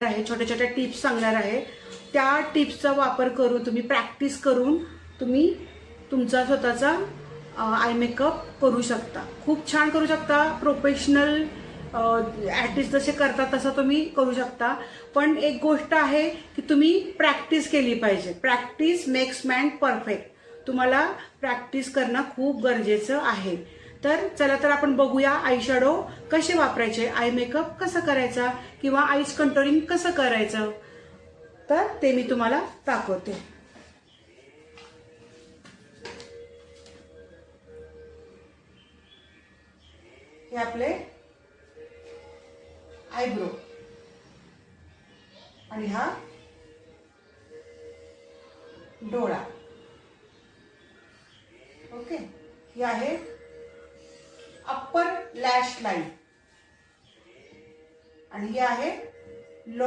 आहे, छोट्या छोट्या टिप्स सांगणार आहे. त्या टिप्सचा वापर करून तुम्ही प्रॅक्टिस करून तुम्ही तुमचा स्वतःचा आय मेकअप करू शकता. खूप छान करू शकता. प्रोफेशनल आर्टिस्ट जसे करतात तसं तुम्ही करू शकता. पण एक गोष्ट आहे की तुम्ही प्रॅक्टिस केली पाहिजे. Practice makes man perfect. तुम्हाला प्रॅक्टिस करणं खूप गरजेचं आहे. तर चला तर आपण बघूया आय शॅडो कसे वापरायचे, आय मेकअप कसं करायचा किंवा आईज कंट्रोलिंग कसं करायचं, तर ते मी तुम्हाला दाखवते. हे आपले आयब्रो आणि हा डोळा. ओके, ही आहे अप्पर लॅश लाईन आणि ही आहे लो